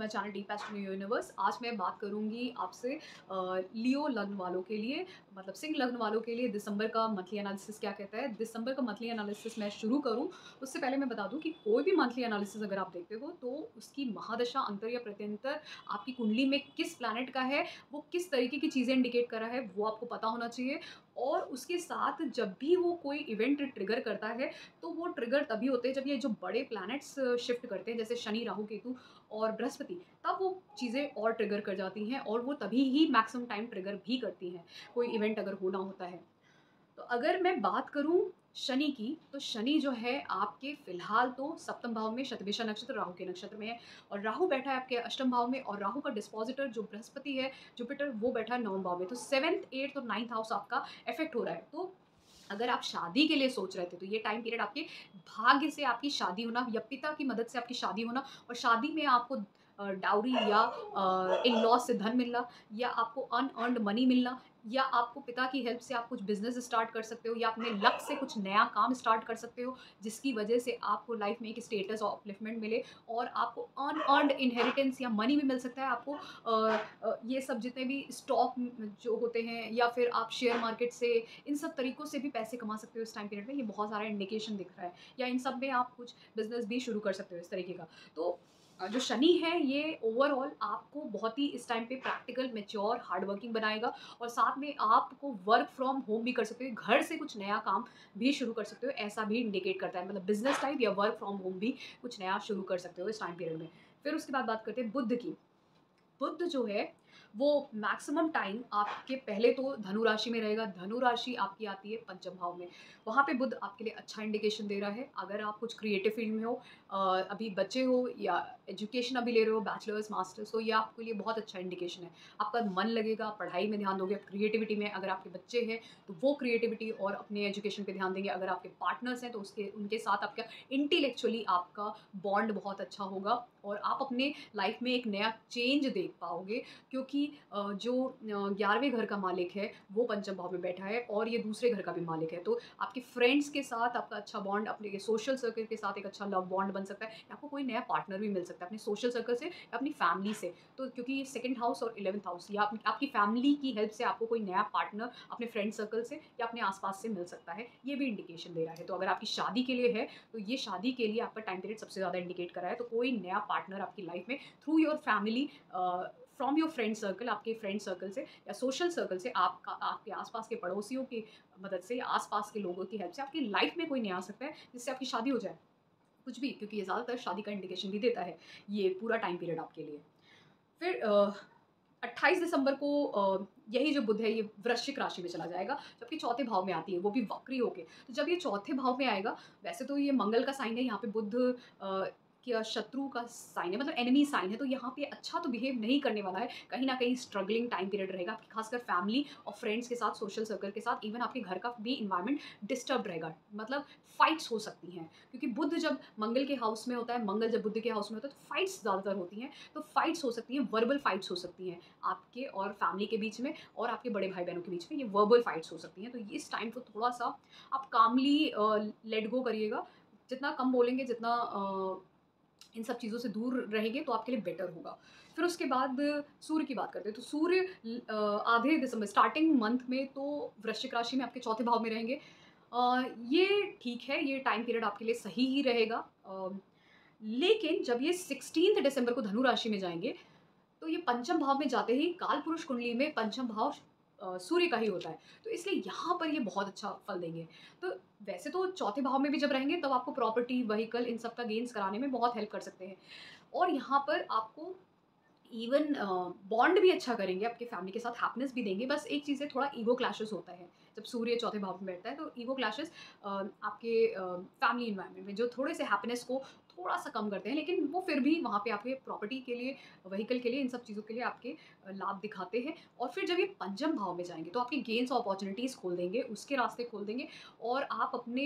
My channel deep astronomy universe. आज मैं बात करूंगी आपसे लियो लग्न वालों के लिए, मतलब सिंह लग्न वालों के लिए दिसंबर का मंथली एनालिसिस क्या कहता है। दिसंबर का मंथली एनालिसिस मैं शुरू करूं उससे पहले मैं बता दूं कि कोई भी मंथली एनालिसिस अगर आप देखते हो तो उसकी महादशा अंतर या प्रत्यंतर आपकी कुंडली में किस प्लैनेट का है, वो किस तरीके की चीज़ें इंडिकेट कर रहा है, वो आपको पता होना चाहिए। और उसके साथ जब भी वो कोई इवेंट ट्रिगर करता है तो वो ट्रिगर तभी होते हैं जब ये जो बड़े प्लैनेट्स शिफ्ट करते हैं, जैसे शनि, राहु, केतु और बृहस्पति, तब वो चीज़ें और ट्रिगर कर जाती हैं और वो तभी ही मैक्सिमम टाइम ट्रिगर भी करती हैं कोई इवेंट अगर होना होता है। तो अगर मैं बात करूं शनि की, तो शनि जो है आपके फिलहाल तो सप्तम भाव में शतभिषा नक्षत्र राहु के नक्षत्र में है, और राहु बैठा है आपके अष्टम भाव में, और राहु का डिस्पोजिटर जो बृहस्पति है, जुपिटर, वो बैठा है नवम भाव में। तो सेवेंथ, एट्थ और नाइन्थ हाउस आपका इफेक्ट हो रहा है। तो अगर आप शादी के लिए सोच रहे थे तो ये टाइम पीरियड आपके भाग्य से आपकी शादी होना या पिता की मदद से आपकी शादी होना, और शादी में आपको डाउरी या इन लॉ से धन मिलना, या आपको अनअर्न्ड मनी मिलना, या आपको पिता की हेल्प से आप कुछ बिजनेस स्टार्ट कर सकते हो, या अपने लक से कुछ नया काम स्टार्ट कर सकते हो जिसकी वजह से आपको लाइफ में एक स्टेटस और अपलिफ्टमेंट मिले, और आपको अनअर्न्ड इनहेरिटेंस या मनी भी मिल सकता है। आपको ये सब जितने भी स्टॉक जो होते हैं, या फिर आप शेयर मार्केट से, इन सब तरीकों से भी पैसे कमा सकते हो इस टाइम पीरियड में। ये बहुत सारा इंडिकेशन दिख रहा है, या इन सब में आप कुछ बिजनेस भी शुरू कर सकते हो इस तरीके का। तो जो शनि है ये ओवरऑल आपको बहुत ही इस टाइम पे प्रैक्टिकल, मैच्योर, हार्ड वर्किंग बनाएगा, और साथ में आपको वर्क फ्रॉम होम भी कर सकते हो, घर से कुछ नया काम भी शुरू कर सकते हो, ऐसा भी इंडिकेट करता है। मतलब बिजनेस टाइप या वर्क फ्रॉम होम भी कुछ नया शुरू कर सकते हो इस टाइम पीरियड में। फिर उसके बाद बात करते हैं बुध की। बुध जो है वो मैक्सिमम टाइम आपके पहले तो धनु राशि में रहेगा। धनु राशि आपकी आती है पंचम भाव में। वहाँ पे बुध आपके लिए अच्छा इंडिकेशन दे रहा है। अगर आप कुछ क्रिएटिव फील्ड में हो, अभी बच्चे हो, या एजुकेशन अभी ले रहे हो, बैचलर्स, मास्टर्स, तो ये आपके लिए बहुत अच्छा इंडिकेशन है। आपका मन लगेगा, पढ़ाई में ध्यान दोगे, क्रिएटिविटी में। अगर आपके बच्चे हैं तो वो क्रिएटिविटी और अपने एजुकेशन पे ध्यान देंगे। अगर आपके पार्टनर्स हैं तो उनके साथ आपका इंटेलेक्चुअली आपका बॉन्ड बहुत अच्छा होगा, और आप अपने लाइफ में एक नया चेंज देख पाओगे, क्योंकि जो 11वें घर का मालिक है वो पंचम भाव में बैठा है, और ये दूसरे घर का भी मालिक है। तो आपके फ्रेंड्स के साथ आपका अच्छा बॉन्ड, अपने सोशल सर्कल के साथ एक अच्छा लव बॉन्ड बन सकता है। आपको कोई नया पार्टनर भी मिल सकता है अपने सोशल सर्कल से या अपनी फैमिली से। तो क्योंकि सेकंड हाउस और 11th हाउस, या आपकी फैमिली की हेल्प से आपको कोई नया पार्टनर अपने फ्रेंड सर्कल से या अपने आसपास से मिल सकता है, ये भी इंडिकेशन दे रहा है। तो अगर आपकी शादी के लिए है तो ये शादी के लिए आपका टाइम पीरियड सबसे ज़्यादा इंडिकेट कर रहा है। तो कोई नया पार्टनर आपकी लाइफ में through your family, from your friend circle, आपके फ्रेंड सर्कल से या सोशल सर्कल से, आपका आपके आसपास के पड़ोसियों की मदद से या आसपास के लोगों की हेल्प से आपकी लाइफ में कोई नया आ सकता है जिससे आपकी शादी हो जाए, कुछ भी, क्योंकि ये ज़्यादातर शादी का इंडिकेशन भी देता है ये पूरा टाइम पीरियड आपके लिए। फिर 28 दिसंबर को यही जो बुध है ये वृश्चिक राशि में चला जाएगा, जबकि चौथे भाव में आती है, वो भी वक्री होके। तो जब ये चौथे भाव में आएगा, वैसे तो ये मंगल का साइन है, यहाँ पे बुध क्या शत्रु का साइन है, मतलब एनिमी साइन है, तो यहाँ पे अच्छा तो बिहेव नहीं करने वाला है। कहीं ना कहीं स्ट्रगलिंग टाइम पीरियड रहेगा आपकी, खासकर फैमिली और फ्रेंड्स के साथ, सोशल सर्कल के साथ, इवन आपके घर का भी इन्वायरमेंट डिस्टर्ब रहेगा। मतलब फाइट्स हो सकती हैं, क्योंकि बुध जब मंगल के हाउस में होता है, मंगल जब बुध के हाउस में होता है, तो फाइट्स ज़्यादातर होती हैं। तो फाइट्स हो सकती हैं, वर्बल फाइट्स हो सकती हैं आपके और फैमिली के बीच में, और आपके बड़े भाई बहनों के बीच में ये वर्बल फाइट्स हो सकती हैं। तो इस टाइम को थोड़ा सा आप कामली लेट गो करिएगा। जितना कम बोलेंगे, जितना इन सब चीज़ों से दूर रहेंगे, तो आपके लिए बेटर होगा। फिर उसके बाद सूर्य की बात करते हैं। तो सूर्य आधे दिसंबर, स्टार्टिंग मंथ में तो वृश्चिक राशि में आपके चौथे भाव में रहेंगे। ये ठीक है, ये टाइम पीरियड आपके लिए सही ही रहेगा। लेकिन जब ये 16 दिसंबर को धनु राशि में जाएंगे, तो ये पंचम भाव में जाते ही काल पुरुष कुंडली में पंचम भाव सूर्य का ही होता है, तो इसलिए यहाँ पर ये बहुत अच्छा फल देंगे। तो वैसे तो चौथे भाव में भी जब रहेंगे तब आपको प्रॉपर्टी, व्हीकल, इन सब का गेन्स कराने में बहुत हेल्प कर सकते हैं, और यहाँ पर आपको इवन बॉन्ड भी अच्छा करेंगे, आपके फैमिली के साथ हैप्पीनेस भी देंगे। बस एक चीज़ है, थोड़ा ईगो क्लैशेस होता है जब सूर्य चौथे भाव में बैठता है, तो ईगो क्लैशेस आपके फैमिली इन्वायरमेंट में जो थोड़े से हैप्पीनेस को थोड़ा सा कम करते हैं, लेकिन वो फिर भी वहाँ पे आपके प्रॉपर्टी के लिए, व्हीकल के लिए, इन सब चीज़ों के लिए आपके लाभ दिखाते हैं। और फिर जब ये पंचम भाव में जाएंगे तो आपके गेन्स और अपॉर्चुनिटीज़ खोल देंगे, उसके रास्ते खोल देंगे, और आप अपने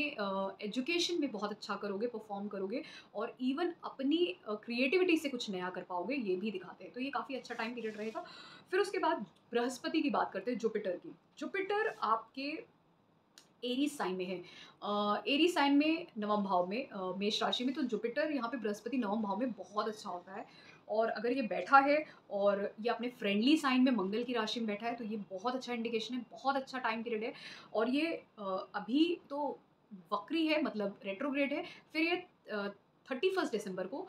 एजुकेशन में बहुत अच्छा करोगे, परफॉर्म करोगे, और इवन अपनी क्रिएटिविटी से कुछ नया कर पाओगे, ये भी दिखाते हैं। तो ये काफ़ी अच्छा टाइम पीरियड रहेगा। फिर उसके बाद बृहस्पति की बात करते हैं, जुपिटर की। जुपिटर आपके एरीज साइन में है। एरीज साइन में नवम भाव में, मेष राशि में, तो जुपिटर यहाँ पे बृहस्पति नवम भाव में बहुत अच्छा होता है, और अगर ये बैठा है और ये अपने फ्रेंडली साइन में मंगल की राशि में बैठा है तो ये बहुत अच्छा इंडिकेशन है, बहुत अच्छा टाइम पीरियड है। और ये अभी तो वक्री है, मतलब रेट्रोग्रेड है, फिर ये 31 दिसंबर को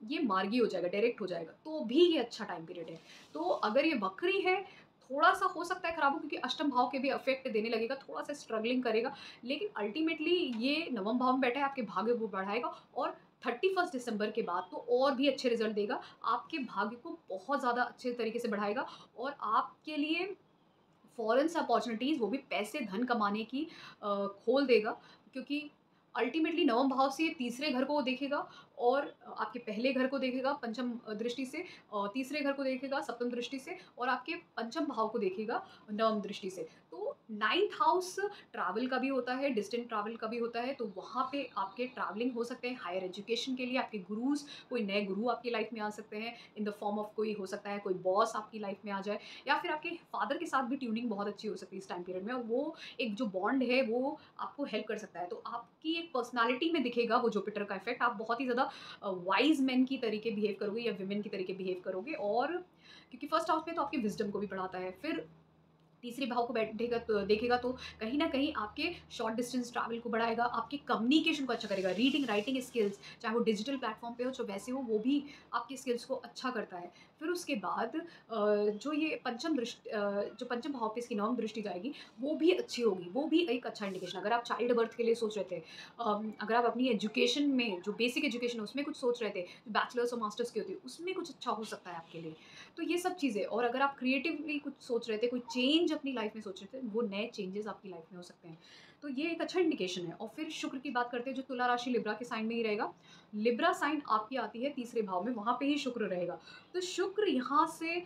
ये मार्गी हो जाएगा, डायरेक्ट हो जाएगा, तो भी ये अच्छा टाइम पीरियड है। तो अगर ये वक्री है, थोड़ा सा हो सकता है खराब हो, क्योंकि अष्टम भाव के भी अफेक्ट देने लगेगा, थोड़ा सा स्ट्रगलिंग करेगा, लेकिन अल्टीमेटली ये नवम भाव में बैठा है, आपके भाग्य को बढ़ाएगा, और 31 दिसंबर के बाद तो और भी अच्छे रिजल्ट देगा, आपके भाग्य को बहुत ज़्यादा अच्छे तरीके से बढ़ाएगा, और आपके लिए फॉरेन से अपॉर्चुनिटीज़, वो भी पैसे धन कमाने की खोल देगा, क्योंकि अल्टीमेटली नवम भाव से ये तीसरे घर को देखेगा, और आपके पहले घर को देखेगा पंचम दृष्टि से, तीसरे घर को देखेगा सप्तम दृष्टि से, और आपके पंचम भाव को देखेगा नवम दृष्टि से। तो नाइन्थ हाउस ट्रैवल का भी होता है, डिस्टेंट ट्रैवल का भी होता है, तो वहाँ पे आपके ट्रैवलिंग हो सकते हैं हायर एजुकेशन के लिए, आपके गुरुज, कोई नए गुरु आपकी लाइफ में आ सकते हैं इन द फॉर्म ऑफ, कोई हो सकता है कोई बॉस आपकी लाइफ में आ जाए, या फिर आपके फादर के साथ भी ट्यूनिंग बहुत अच्छी हो सकती है इस टाइम पीरियड में, और वो एक जो बॉन्ड है वो आपको हेल्प कर सकता है। तो आपकी एक पर्सनालिटी में दिखेगा वो जुपिटर का इफेक्ट, आप बहुत ही ज़्यादा वाइज मैन की तरीके बिहेव करोगे या विमेन की तरीके बिहेव करोगे, और क्योंकि फर्स्ट हाउस में तो आपकी विजडम को भी बढ़ाता है, फिर तीसरे भाव को बैठेगा तो देखेगा, तो कहीं ना कहीं आपके शॉर्ट डिस्टेंस ट्रैवल को बढ़ाएगा, आपके कम्युनिकेशन को अच्छा करेगा, रीडिंग राइटिंग स्किल्स, चाहे वो डिजिटल प्लेटफॉर्म पे हो जो वैसे हो, वो भी आपकी स्किल्स को अच्छा करता है। फिर उसके बाद जो ये जो पंचम भाव पे इसकी नवम दृष्टि जाएगी, वो भी अच्छी होगी, वो भी एक अच्छा इंडिकेशन। अगर आप चाइल्ड बर्थ के लिए सोच रहे थे, अगर आप अपनी एजुकेशन में जो बेसिक एजुकेशन है उसमें कुछ सोच रहे थे, जो बैचलर्स और मास्टर्स की होती है उसमें कुछ अच्छा हो सकता है आपके लिए। तो ये सब चीज़ें, और अगर आप क्रिएटिवली कुछ सोच रहे थे, कोई चेंज अपनी लाइफ में सोच रहे थे, वो नए चेंजेस आपकी लाइफ में हो सकते हैं। तो ये एक अच्छा इंडिकेशन है। और फिर शुक्र की बात करते हैं, जो तुला राशि लिब्रा के साइन में ही रहेगा। लिब्रा साइन आपकी आती है तीसरे भाव में, वहाँ पे ही शुक्र रहेगा। तो शुक्र यहाँ से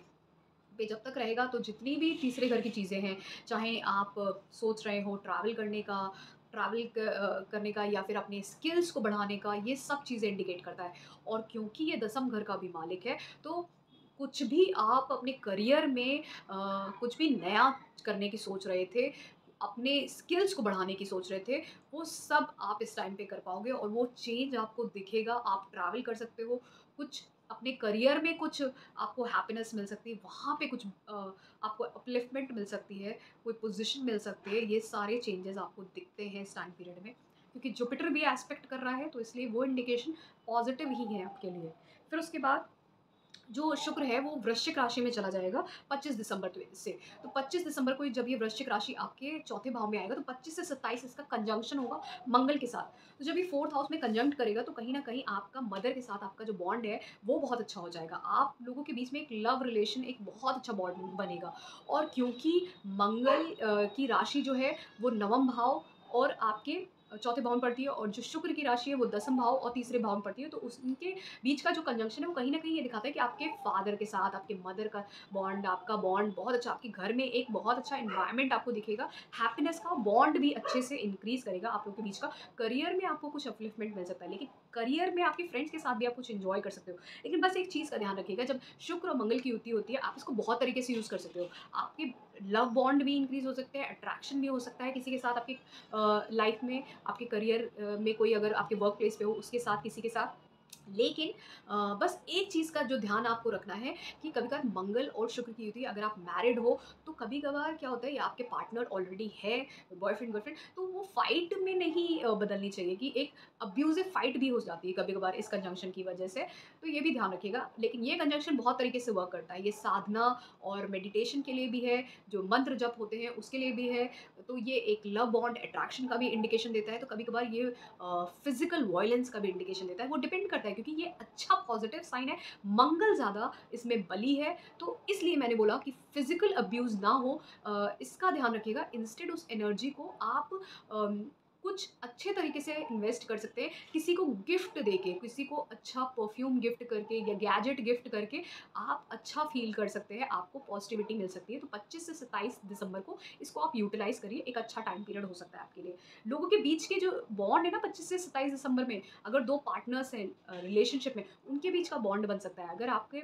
पे जब तक रहेगा, तो जितनी भी तीसरे घर की चीज़ें हैं, चाहे आप सोच रहे हो ट्रैवल करने का, करने का, या फिर अपने स्किल्स को बढ़ाने का, ये सब चीज़ें इंडिकेट करता है। और क्योंकि ये दसम घर का भी मालिक है, तो कुछ भी आप अपने करियर में कुछ भी नया करने की सोच रहे थे, अपने स्किल्स को बढ़ाने की सोच रहे थे, वो सब आप इस टाइम पे कर पाओगे, और वो चेंज आपको दिखेगा। आप ट्रैवल कर सकते हो, कुछ अपने करियर में कुछ आपको हैप्पीनेस मिल सकती है, वहाँ पे कुछ आपको अपलिफ्टमेंट मिल सकती है, कोई पोजीशन मिल सकती है, ये सारे चेंजेस आपको दिखते हैं इस टाइम पीरियड में, क्योंकि जुपिटर भी एस्पेक्ट कर रहा है, तो इसलिए वो इंडिकेशन पॉजिटिव ही है आपके लिए। फिर उसके बाद जो शुक्र है वो वृश्चिक राशि में चला जाएगा 25 दिसंबर से। तो 25 दिसंबर को जब ये वृश्चिक राशि आपके चौथे भाव में आएगा, तो 25 से 27 इसका कंजंक्शन होगा मंगल के साथ। तो जब ये फोर्थ हाउस में कंजंक्ट करेगा, तो कहीं ना कहीं आपका मदर के साथ आपका जो बॉन्ड है वो बहुत अच्छा हो जाएगा, आप लोगों के बीच में एक लव रिलेशन, एक बहुत अच्छा बॉन्ड बनेगा। और क्योंकि मंगल की राशि जो है वो नवम भाव और आपके चौथे भाव में पड़ती है, और जो शुक्र की राशि है वो दसम भाव और तीसरे भाव में पड़ती है, तो उनके बीच का जो कंजंक्शन है वो कहीं ना कहीं ये दिखाता है कि आपके फादर के साथ आपके मदर का बॉन्ड, आपका बॉन्ड बहुत अच्छा, आपके घर में एक बहुत अच्छा इन्वायरमेंट आपको दिखेगा, हैप्पीनेस का बॉन्ड भी अच्छे से इंक्रीज करेगा आप लोगों के बीच का। करियर में आपको कुछ अपलिफ्टमेंट मिल सकता है, लेकिन करियर में आपके फ्रेंड्स के साथ भी आप कुछ इन्जॉय कर सकते हो, लेकिन बस एक चीज़ का ध्यान रखिएगा, जब शुक्र और मंगल की युति होती है, आप इसको बहुत तरीके से यूज़ कर सकते हो। आपके लव बॉन्ड भी इंक्रीज हो सकते हैं, अट्रैक्शन भी हो सकता है किसी के साथ आपकी लाइफ में, आपके करियर में, कोई अगर आपके वर्क प्लेस पे हो उसके साथ, किसी के साथ। लेकिन बस एक चीज़ का जो ध्यान आपको रखना है कि कभी-कभार मंगल और शुक्र की युति, अगर आप मैरिड हो, तो कभी-कभार क्या होता है, या आपके पार्टनर ऑलरेडी है, बॉयफ्रेंड गर्लफ्रेंड, तो वो फाइट में नहीं बदलनी चाहिए, कि एक अब्यूजिव फाइट भी हो जाती है कभी-कभार इस कंजंक्शन की वजह से। तो ये भी ध्यान रखिएगा। लेकिन ये कंजंक्शन बहुत तरीके से वर्क करता है, ये साधना और मेडिटेशन के लिए भी है, जो मंत्र जप होते हैं उसके लिए भी है। तो ये एक लव बॉन्ड अट्रैक्शन का भी इंडिकेशन देता है, तो कभी-कभार ये फिजिकल वायलेंस का भी इंडिकेशन देता है, वो डिपेंड करता है, क्योंकि ये अच्छा पॉजिटिव साइन है, मंगल ज़्यादा इसमें बली है, तो इसलिए मैंने बोला कि फिजिकल अब्यूज़ ना हो, इसका ध्यान रखिएगा। इंस्टेड उस एनर्जी को आप कुछ अच्छे तरीके से इन्वेस्ट कर सकते हैं, किसी को गिफ्ट देके, किसी को अच्छा परफ्यूम गिफ्ट करके या गैजेट गिफ्ट करके आप अच्छा फील कर सकते हैं, आपको पॉजिटिविटी मिल सकती है। तो 25 से 27 दिसंबर को इसको आप यूटिलाइज करिए, एक अच्छा टाइम पीरियड हो सकता है आपके लिए। लोगों के बीच के जो बॉन्ड है ना 25 से 27 दिसंबर में, अगर दो पार्टनर्स हैं रिलेशनशिप में, उनके बीच का बॉन्ड बन सकता है। अगर आपके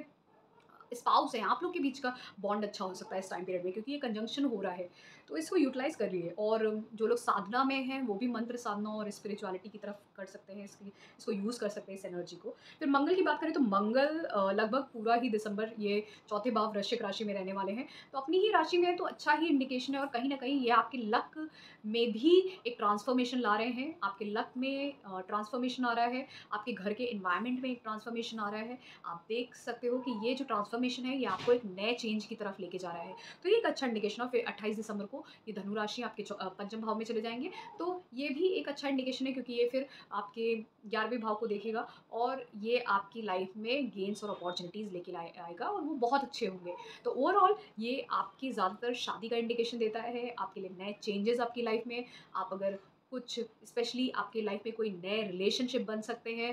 स्पाउस हैं, आप लोग के बीच का बॉन्ड अच्छा हो सकता है इस टाइम पीरियड में, क्योंकि ये कंजंक्शन हो रहा है। तो इसको यूटिलाइज़ करिए, और जो लोग साधना में हैं वो भी मंत्र साधना और स्पिरिचुअलिटी की तरफ कर सकते हैं, इसको यूज़ कर सकते हैं इस एनर्जी को। फिर मंगल की बात करें तो मंगल लगभग पूरा ही दिसंबर ये चौथे भाव वृश्चिक राशि में रहने वाले हैं। तो अपनी ही राशि में है तो अच्छा ही इंडिकेशन है, और कहीं न कहीं ये आपके लक में भी एक ट्रांसफॉर्मेशन ला रहे हैं। आपके लक में ट्रांसफॉर्मेशन आ रहा है, आपके घर के एनवायरनमेंट में एक ट्रांसफॉर्मेशन आ रहा है। आप देख सकते हो कि ये जो ट्रांसफॉर्मेशन है ये आपको एक नए चेंज की तरफ लेके जा रहा है। तो ये एक अच्छा इंडिकेशन है। फिर 28 दिसंबर को ये धनु राशि आपके पंचम भाव में चले जाएँगे। तो ये भी एक अच्छा इंडिकेशन है, क्योंकि ये फिर आपके 11वें भाव को देखेगा, और ये आपकी लाइफ में गेन्स और अपॉर्च्युनिटीज़ लेके आएगा, और वो बहुत अच्छे होंगे। तो ओवरऑल ये आपकी ज़्यादातर शादी का इंडिकेशन देता है, आपके लिए नए चेंजेस आपकी लाइफ में। आप अगर कुछ स्पेशली आपके लाइफ में कोई नए रिलेशनशिप बन सकते हैं,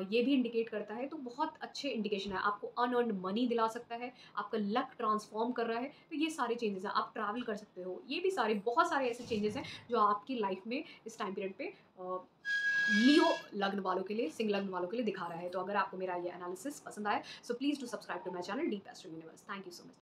ये भी इंडिकेट करता है। तो बहुत अच्छे इंडिकेशन है, आपको अनअर्न्ड मनी दिला सकता है, आपका लक ट्रांसफॉर्म कर रहा है। तो ये सारे चेंजेस हैं, आप ट्रैवल कर सकते हो, ये भी सारे बहुत सारे ऐसे चेंजेस हैं जो आपकी लाइफ में इस टाइम पीरियड पे लियो लग्न वालों के लिए, सिंह लग्न वालों के लिए दिखा रहा है। तो अगर आपको मेरा ये एनालिसिस पसंद आया, so please do subscribe to my channel Deep Astro Universe. Thank you so much.